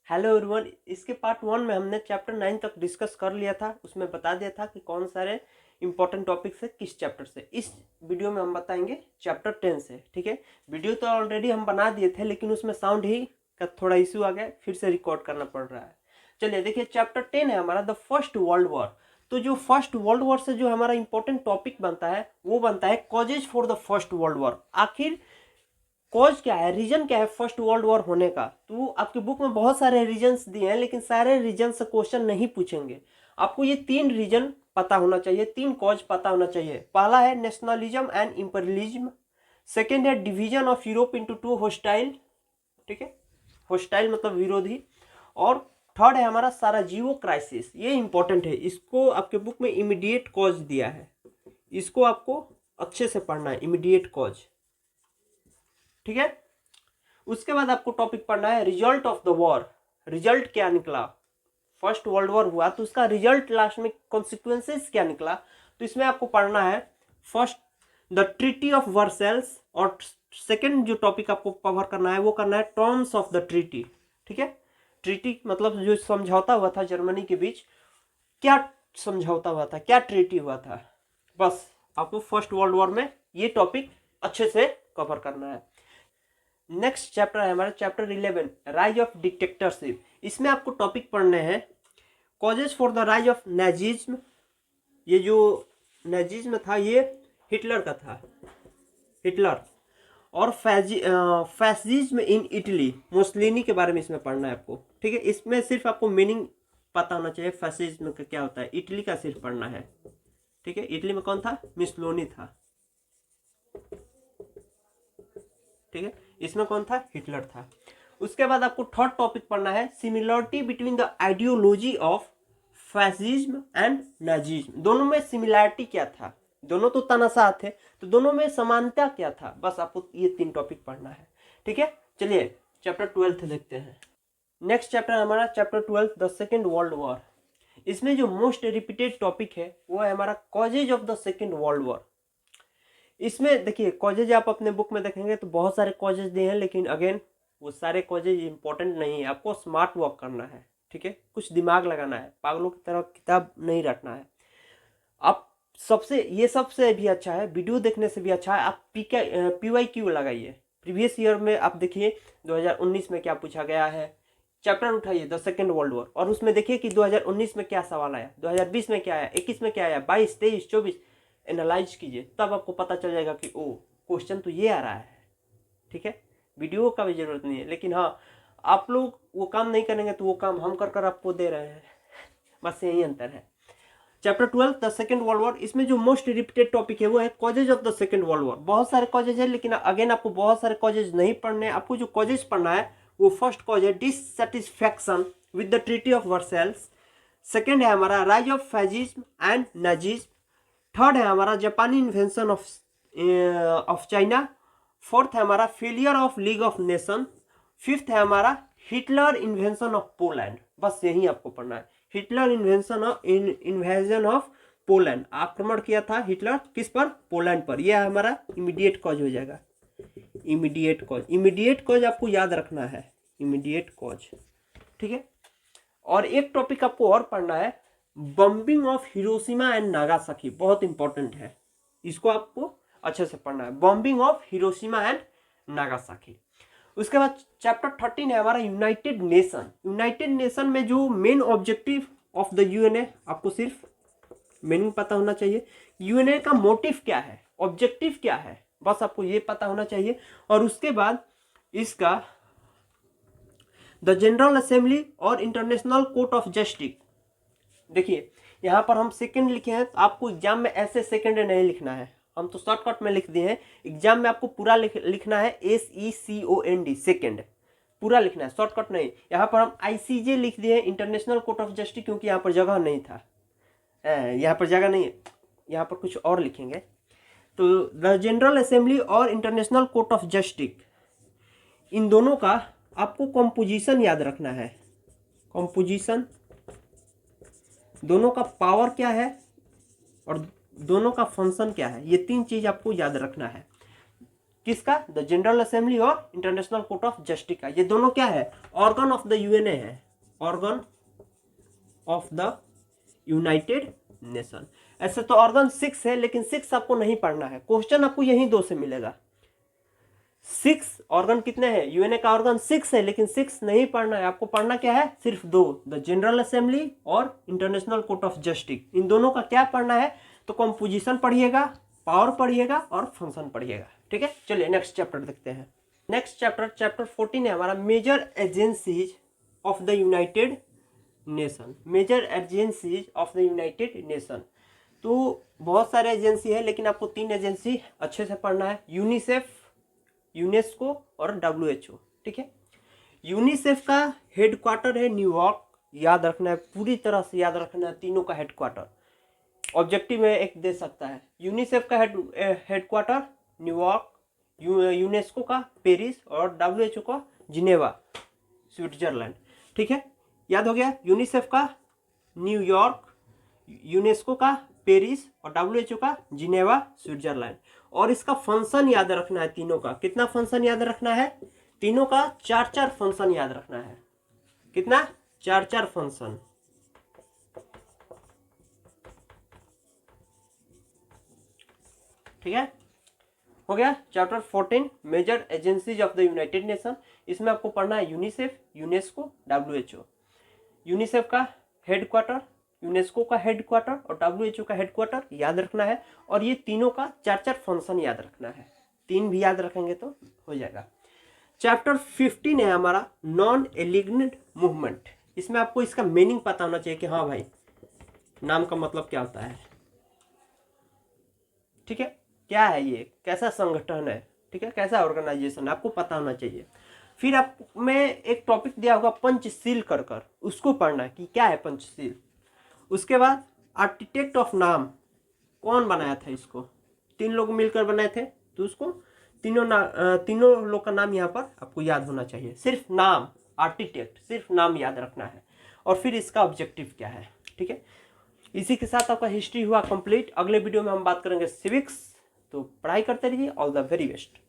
Hello everyone. इसके part 1 में हमने चैप्टर 9 तक डिस्कस कर लिया था। उसमें बता दिया था कि कौन सारे इंपॉर्टेंट टॉपिक्स है किस चैप्टर से। इस वीडियो में हम बताएंगे चैप्टर 10 से। ठीक है, वीडियो तो ऑलरेडी हम बना दिए थे, लेकिन उसमें साउंड ही का थोड़ा इशू आ गया, फिर से रिकॉर्ड करना पड़ रहा है। चलिए देखिए, चैप्टर 10 है हमारा द फर्स्ट वर्ल्ड वॉर। तो जो फर्स्ट वर्ल्ड वॉर से जो हमारा इंपॉर्टेंट टॉपिक बनता है वो बनता है causes for the first world war. आखिर कॉज क्या है, रीजन क्या है फर्स्ट वर्ल्ड वॉर होने का। तो आपकी बुक में बहुत सारे रीजन्स दिए हैं, लेकिन सारे रीजन से क्वेश्चन नहीं पूछेंगे। आपको ये 3 रीजन पता होना चाहिए, 3 कॉज पता होना चाहिए। पहला है नेशनलिज्म एंड इंपीरियलिज्म। सेकेंड है division of Europe into 2 hostile. ठीक है, होस्टाइल मतलब विरोधी। और थर्ड है हमारा साराजीवो क्राइसिस। ये इंपॉर्टेंट है, इसको आपके बुक में इमीडिएट कॉज दिया है, इसको आपको अच्छे से पढ़ना है, इमीडिएट कॉज। ठीक है, उसके बाद आपको टॉपिक पढ़ना है result of the war. Result क्या निकला, फर्स्ट वर्ल्ड वॉर हुआ तो उसका रिजल्ट लास्ट में कॉन्सिक्वेंसेस क्या निकला। तो इसमें आपको पढ़ना है first the treaty of Versailles, और सेकंड जो टॉपिक आपको कवर करना है वो करना है टर्म्स ऑफ द ट्रीटी। ठीक है, ट्रीटी मतलब जो समझौता हुआ था जर्मनी के बीच, क्या समझौता हुआ था, क्या ट्रीटी हुआ था। बस आपको फर्स्ट वर्ल्ड वॉर में ये टॉपिक अच्छे से कवर करना है। नेक्स्ट चैप्टर है हमारा चैप्टर 11 राइज ऑफ डिक्टेटरशिप। इसमें आपको टॉपिक पढ़ने हैं causes for the rise of Nazism. ये जो नाजिज्म था ये हिटलर का था, हिटलर। और फैसिज्म इन इटली, मुसलिनी के बारे में इसमें पढ़ना है आपको। ठीक है, इसमें सिर्फ आपको मीनिंग पता होना चाहिए फैसिज्म का क्या होता है। इटली का सिर्फ पढ़ना है। ठीक है, इटली में कौन था, मुसोलिनी था। ठीक है, इसमें कौन था, हिटलर था। उसके बाद आपको थर्ड टॉपिक पढ़ना है similarity between the ideology of fascism and Nazism. दोनों में सिमिलरिटी क्या था, दोनों तो तानाशाह थे, तो दोनों में समानता क्या था। बस आपको ये 3 टॉपिक पढ़ना है। ठीक है, चलिए चैप्टर 12 देखते हैं। नेक्स्ट चैप्टर हमारा chapter 12 the second world war. इसमें जो मोस्ट रिपीटेड टॉपिक है वो है हमारा causes of the second world war. इसमें देखिए कॉजेज आप अपने बुक में देखेंगे तो बहुत सारे कॉजेज दिए हैं, लेकिन अगेन वो सारे कॉजेज इंपॉर्टेंट नहीं है। आपको स्मार्ट वर्क करना है। ठीक है, कुछ दिमाग लगाना है, पागलों की तरह किताब नहीं रटना है। आप ये सबसे भी अच्छा है, वीडियो देखने से भी अच्छा है, आप PYQ लगाइए। प्रीवियस ईयर में आप देखिए 2019 में क्या पूछा गया है। चैप्टर उठाइए द सेकेंड वर्ल्ड वॉर, और उसमें देखिए कि 2019 में क्या सवाल आया, 2020 में क्या आया, 21 में क्या आया, 22, 23, 24 एनालाइज कीजिए, तब आपको पता चल जाएगा कि ओ क्वेश्चन तो ये आ रहा है। ठीक है, वीडियो का भी जरूरत नहीं है, लेकिन हाँ आप लोग वो काम नहीं करेंगे तो वो काम हम कर आपको दे रहे हैं। बस यही अंतर है। Chapter 12 the second world war, इसमें जो मोस्ट रिपीटेड टॉपिक है वो है causes of the second world war. बहुत सारे कॉजेज है, लेकिन अगेन आपको बहुत सारे कॉजेज नहीं पढ़ने। आपको जो कॉजेज पढ़ना है वो फर्स्ट कॉज है dissatisfaction with the treaty of Versailles. Second है हमारा rise of fascism and Nazism. Third है हमारा जापानी इन्वेंशन ऑफ चाइना। फोर्थ है हमारा failure of league of nation. Fifth है हमारा हिटलर इन्वेंशन ऑफ पोलैंड। बस यही आपको पढ़ना है, हिटलर इन्वेजन ऑफ पोलैंड। आक्रमण किया था हिटलर किस पर, पोलैंड पर। यह हमारा इमीडिएट कॉज हो जाएगा। इमीडिएट कॉज, इमीडिएट कॉज आपको याद रखना है, इमीडिएट कॉज। ठीक है, और एक टॉपिक आपको और पढ़ना है bombing of Hiroshima and Nagasaki. बहुत इंपॉर्टेंट है, इसको आपको अच्छे से पढ़ना है, bombing of Hiroshima and Nagasaki. उसके बाद चैप्टर 13 है हमारा यूनाइटेड नेशन। यूनाइटेड नेशन में जो main objective of the UN आपको सिर्फ मीनिंग पता होना चाहिए। UN का मोटिव क्या है, ऑब्जेक्टिव क्या है, बस आपको ये पता होना चाहिए। और उसके बाद इसका द जनरल असेंबली और इंटरनेशनल कोर्ट ऑफ जस्टिस। देखिए यहाँ पर हम सेकंड लिखे हैं, तो आपको एग्जाम में ऐसे सेकंड नहीं लिखना है, हम तो शॉर्टकट में लिख दिए हैं। एग्जाम में आपको पूरा लिखना है SECOND, सेकंड पूरा लिखना है, शॉर्टकट नहीं। यहाँ पर हम ICJ लिख दिए हैं, इंटरनेशनल कोर्ट ऑफ जस्टिस, क्योंकि यहाँ पर जगह नहीं था, यहाँ पर जगह नहीं है, यहाँ पर कुछ और लिखेंगे। तो द जनरल असेंबली और इंटरनेशनल कोर्ट ऑफ जस्टिस, इन दोनों का आपको कंपोजिशन याद रखना है। कंपोजिशन, दोनों का पावर क्या है और दोनों का फंक्शन क्या है, ये 3 चीज आपको याद रखना है। किसका? द जनरल असेंबली और इंटरनेशनल कोर्ट ऑफ जस्टिस का। ये दोनों क्या है? ऑर्गन ऑफ द यूएनए है, organ of the United nation. ऐसे तो ऑर्गन 6 है, लेकिन 6 आपको नहीं पढ़ना है, क्वेश्चन आपको यही 2 से मिलेगा। 6 ऑर्गन कितने हैं? यूएनए का ऑर्गन 6 है, लेकिन 6 नहीं पढ़ना है, आपको पढ़ना क्या है? सिर्फ 2, द जनरल असेंबली और इंटरनेशनल कोर्ट ऑफ जस्टिस। इन दोनों का क्या पढ़ना है? तो कंपोजिशन पढ़िएगा, पावर पढ़िएगा और फंक्शन पढ़िएगा। ठीक है, चलिए नेक्स्ट चैप्टर देखते हैं। नेक्स्ट चैप्टर, चैप्टर 14 है हमारा, major agencies of the United Nation. Major agencies of the United Nation. तो बहुत सारे एजेंसी है, लेकिन आपको 3 एजेंसी अच्छे से पढ़ना है, यूनिसेफ, यूनेस्को और WHO। ठीक है, यूनिसेफ का हेडक्वार्टर है न्यूयॉर्क, याद रखना है, पूरी तरह से याद रखना है, तीनों का हेडक्वार्टर। ऑब्जेक्टिव में एक दे सकता है, यूनिसेफ का हेडक्वार्टर न्यूयॉर्क, यूनेस्को का पेरिस और WHO का जिनेवा, स्विट्जरलैंड। ठीक है, याद हो गया, यूनिसेफ का न्यूयॉर्क, यूनेस्को का पेरिस और WHO का जिनेवा, स्विट्जरलैंड। और इसका फंक्शन याद रखना है तीनों का। कितना फंक्शन याद रखना है? तीनों का 4-4 फंक्शन याद रखना है। कितना? 4-4 फंक्शन। ठीक है, हो गया chapter 14, major agencies of the United Nation. इसमें आपको पढ़ना है यूनिसेफ, यूनेस्को, WHO। यूनिसेफ का हेडक्वार्टर, यूनेस्को का हेडक्वार्टर और WHO का हेडक्वार्टर याद रखना है, और ये तीनों का 4-4 फंक्शन याद रखना है। 3 भी याद रखेंगे तो हो जाएगा। चैप्टर 15 है हमारा, नॉन एलिग्नेंट मूवमेंट। इसमें आपको इसका मीनिंग पता होना चाहिए कि हाँ भाई, नाम का मतलब क्या होता है। ठीक है, क्या है ये, कैसा संगठन है, ठीक है, कैसा ऑर्गेनाइजेशन, आपको पता होना चाहिए। फिर आप में एक टॉपिक दिया होगा पंचशील कर, उसको पढ़ना है कि क्या है पंचशील। उसके बाद आर्किटेक्ट ऑफ नाम, कौन बनाया था इसको? 3 लोग मिलकर बनाए थे, तो उसको तीनों लोग का नाम यहाँ पर आपको याद होना चाहिए। सिर्फ नाम, आर्किटेक्ट, सिर्फ नाम याद रखना है, और फिर इसका ऑब्जेक्टिव क्या है। ठीक है, इसी के साथ आपका हिस्ट्री हुआ कंप्लीट। अगले वीडियो में हम बात करेंगे सिविक्स। तो पढ़ाई करते रहिए, ऑल द वेरी बेस्ट।